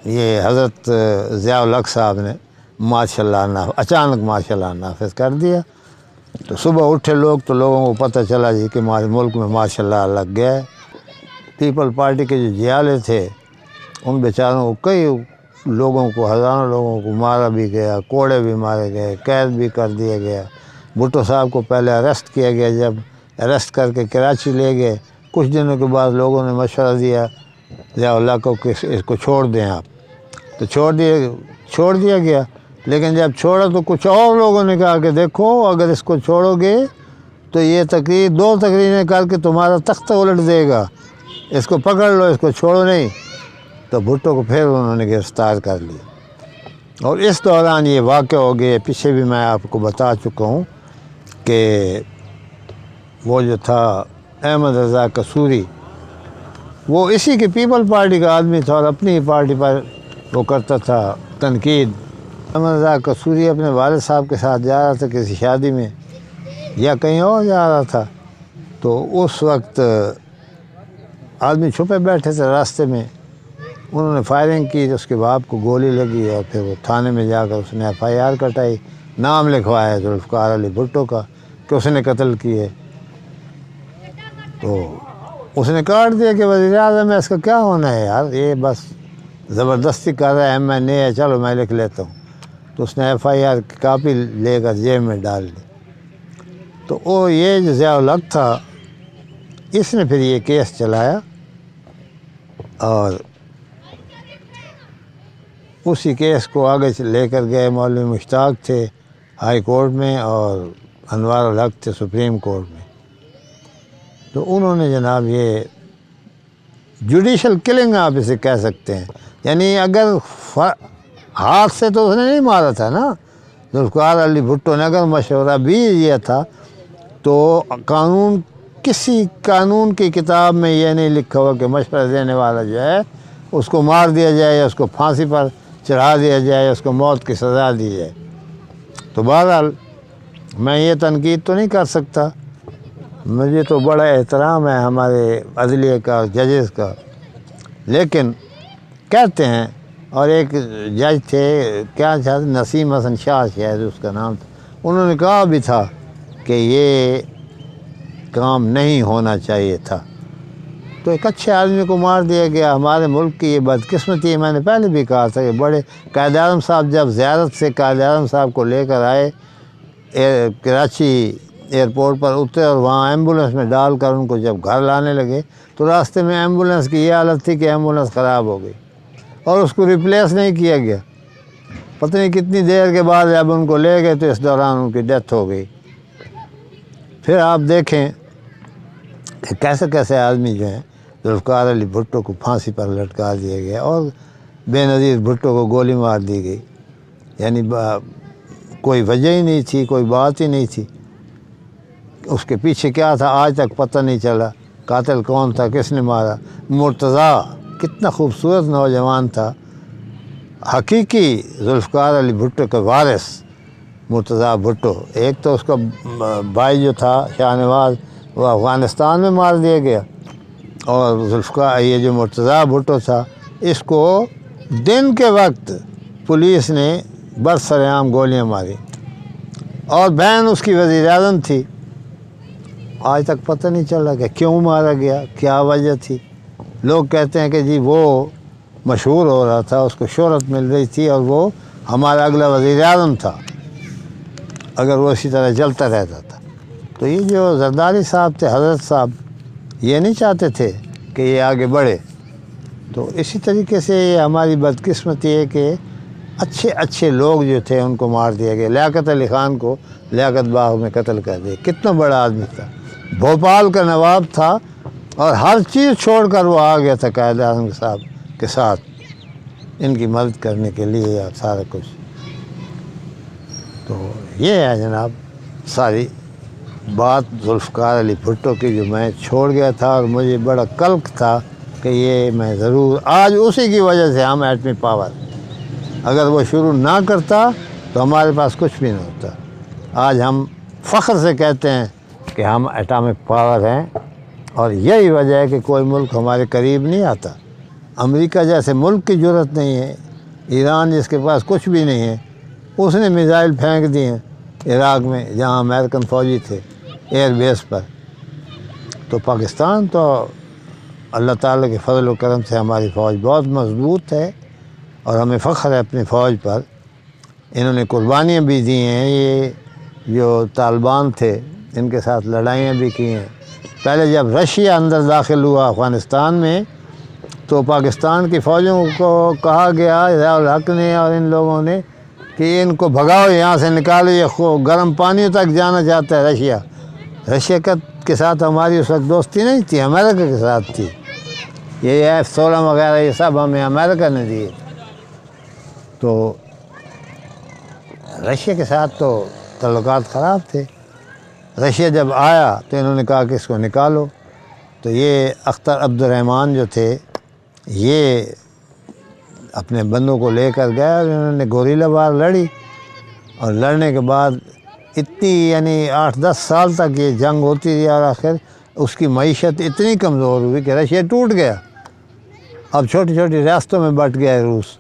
یہ حضرت ضیاء الحق صاحب نے ماشاء اللہ اچانک ماشاء اللہ نافذ کر دیا، تو صبح اٹھے لوگ تو لوگوں کو پتہ چلا جی کہ ہمارے ملک میں ماشاء اللہ لگ گیا ہے۔ پیپل پارٹی کے جو جیالے تھے ان بیچاروں کو کئی لوگوں کو ہزاروں لوگوں کو مارا بھی گیا، کوڑے بھی مارے گئے، قید بھی کر دیا گیا۔ بھٹو صاحب کو پہلے اریسٹ کیا گیا، جب اریسٹ کر کے کراچی لے گئے، کچھ دنوں کے بعد لوگوں نے مشورہ دیا ضیاء اللہ کو کہ اس کو چھوڑ دیں آپ، تو چھوڑ دیا گیا۔ لیکن جب چھوڑا تو کچھ اور لوگوں نے کہا کہ دیکھو اگر اس کو چھوڑو گے تو یہ دو تقریریں کر کے تمہارا تختہ الٹ دے گا، اس کو پکڑ لو، اس کو چھوڑو نہیں۔ تو بھٹو کو پھر انہوں نے گرفتار کر لیا، اور اس دوران یہ واقع ہو گئے۔ پیچھے بھی میں آپ کو بتا چکا ہوں کہ وہ جو تھا احمد رضا قصوری، وہ اسی کی پیپل پارٹی کا آدمی تھا اور اپنی ہی پارٹی پر وہ کرتا تھا تنقید۔ احمد رضا قصوری اپنے والد صاحب کے ساتھ جا رہا تھا کسی شادی میں یا کہیں اور جا رہا تھا، تو اس وقت آدمی چھپے بیٹھے تھے راستے میں، انہوں نے فائرنگ کی تو اس کے باپ کو گولی لگی، اور پھر وہ تھانے میں جا کر اس نے FIR کٹائی، نام لکھوایا ذوالفقار علی بھٹو کا کہ اس نے قتل کیے۔ تو اس نے کاٹ دیا کہ وزیر اعظم ہے، اس کا کیا ہونا ہے یار، یہ بس زبردستی کر رہا ہے، MNA ہے، چلو میں لکھ لیتا ہوں۔ تو اس نے FIR کی کاپی لے کر جیب میں ڈال دی۔ تو وہ یہ جو ضیاء الحق تھا، اس نے پھر یہ کیس چلایا، اور اسی کیس کو آگے لے کر گئے مولوی مشتاق تھے ہائی کورٹ میں، اور انوار الحق تھے سپریم کورٹ میں۔ تو انہوں نے جناب یہ جوڈیشل کلنگ آپ اسے کہہ سکتے ہیں، یعنی اگر ہاتھ سے تو اس نے نہیں مارا تھا نا، ذوالفقار علی بھٹو نے، اگر مشورہ بھی یہ تھا تو کسی قانون کی کتاب میں یہ نہیں لکھا ہوا کہ مشورہ دینے والا جو ہے اس کو مار دیا جائے یا اس کو پھانسی پر چڑھا دیا جائے یا اس کو موت کی سزا دی جائے۔ تو بہرحال میں یہ تنقید تو نہیں کر سکتا، مجھے تو بڑا احترام ہے ہمارے عدلیہ کا، ججز کا، لیکن کہتے ہیں، اور ایک جج تھے کیا نسیم حسن شاہ شاید اس کا نام تھا، انہوں نے کہا بھی تھا کہ یہ کام نہیں ہونا چاہیے تھا۔ تو ایک اچھے آدمی کو مار دیا گیا۔ ہمارے ملک کی یہ بدقسمتی ہے، میں نے پہلے بھی کہا تھا کہ بڑے قائد اعظم صاحب جب زیارت سے قائد اعظم صاحب کو لے کر آئے، کراچی ایئرپورٹ پر اترے اور وہاں ایمبولنس میں ڈال کر ان کو جب گھر لانے لگے تو راستے میں ایمبولنس کی یہ حالت تھی کہ ایمبولنس خراب ہو گئی اور اس کو ریپلیس نہیں کیا گیا۔ پتہ نہیں کتنی دیر کے بعد جب ان کو لے گئے تو اس دوران ان کی ڈیتھ ہو گئی۔ پھر آپ دیکھیں کہ کیسے کیسے آدمی جو ہیں، ذوالفقار علی بھٹو کو پھانسی پر لٹکا دیا گیا اور بے نظیر بھٹو کو گولی مار دی گئی، یعنی کوئی وجہ ہی نہیں تھی، کوئی بات ہی نہیں تھی۔ اس کے پیچھے کیا تھا آج تک پتہ نہیں چلا، قاتل کون تھا، کس نے مارا۔ مرتضیٰ کتنا خوبصورت نوجوان تھا، حقیقی ذوالفقار علی بھٹو کا وارث مرتضیٰ بھٹو۔ ایک تو اس کا بھائی جو تھا شاہ نواز، وہ افغانستان میں مار دیا گیا، اور ذوالفقار یہ جو مرتضیٰ بھٹو تھا، اس کو دن کے وقت پولیس نے برسرعام گولیاں ماری، اور بہن اس کی وزیر اعظم تھی۔ آج تک پتہ نہیں چلا کہ کیوں مارا گیا، کیا وجہ تھی۔ لوگ کہتے ہیں کہ جی وہ مشہور ہو رہا تھا، اس کو شہرت مل رہی تھی، اور وہ ہمارا اگلا وزیر اعظم تھا اگر وہ اسی طرح چلتا رہتا تھا۔ تو یہ جو زرداری صاحب تھے، حضرت صاحب، یہ نہیں چاہتے تھے کہ یہ آگے بڑھے۔ تو اسی طریقے سے یہ ہماری بدقسمتی ہے کہ اچھے اچھے لوگ جو تھے ان کو مار دیا گیا۔ لیاقت علی خان کو لیاقت باغ میں قتل کر دیا، کتنا بڑا آدمی تھا، بھوپال کا نواب تھا، اور ہر چیز چھوڑ کر وہ آ گیا تھا قائد اعظم صاحب کے ساتھ ان کی مدد کرنے کے لیے اور سارا کچھ۔ تو یہ ہے جناب ساری بات ذوالفقار علی بھٹو کی جو میں چھوڑ گیا تھا، اور مجھے بڑا قلق تھا کہ یہ میں ضرور آج اسی کی وجہ سے ہم ایٹمی پاور، اگر وہ شروع نہ کرتا تو ہمارے پاس کچھ بھی نہ ہوتا۔ آج ہم فخر سے کہتے ہیں کہ ہم ایٹامک پاور ہیں، اور یہی وجہ ہے کہ کوئی ملک ہمارے قریب نہیں آتا۔ امریکہ جیسے ملک کی جرت نہیں ہے، ایران جس کے پاس کچھ بھی نہیں ہے، اس نے میزائل پھینک دیے عراق میں جہاں امریکن فوجی تھے ایئر بیس پر۔ تو پاکستان تو اللہ تعالیٰ کے فضل و کرم سے ہماری فوج بہت مضبوط ہے اور ہمیں فخر ہے اپنی فوج پر۔ انہوں نے قربانیاں بھی دی ہیں، یہ جو طالبان تھے ان کے ساتھ لڑائیاں بھی کی ہیں۔ پہلے جب رشیا اندر داخل ہوا افغانستان میں تو پاکستان کی فوجوں کو کہا گیا ضیاء الحق نے اور ان لوگوں نے کہ ان کو بھگاؤ، یہاں سے نکالو، یہ گرم پانیوں تک جانا چاہتا ہے رشیا۔ رشیا کے ساتھ ہماری اس وقت دوستی نہیں تھی، امریکہ کے ساتھ تھی۔ یہ F-16 وغیرہ یہ سب ہمیں امریکہ نے دیے۔ تو رشیا کے ساتھ تو تعلقات خراب تھے۔ رشیا جب آیا تو انہوں نے کہا کہ اس کو نکالو۔ تو یہ اختر عبد الرحمن جو تھے یہ اپنے بندوں کو لے کر گئے اور انہوں نے گوریلا وار لڑی، اور لڑنے کے بعد اتنی یعنی 8-10 سال تک یہ جنگ ہوتی رہی، اور آخر اس کی معیشت اتنی کمزور ہوئی کہ رشیا ٹوٹ گیا۔ اب چھوٹی چھوٹی ریاستوں میں بٹ گیا ہے روس۔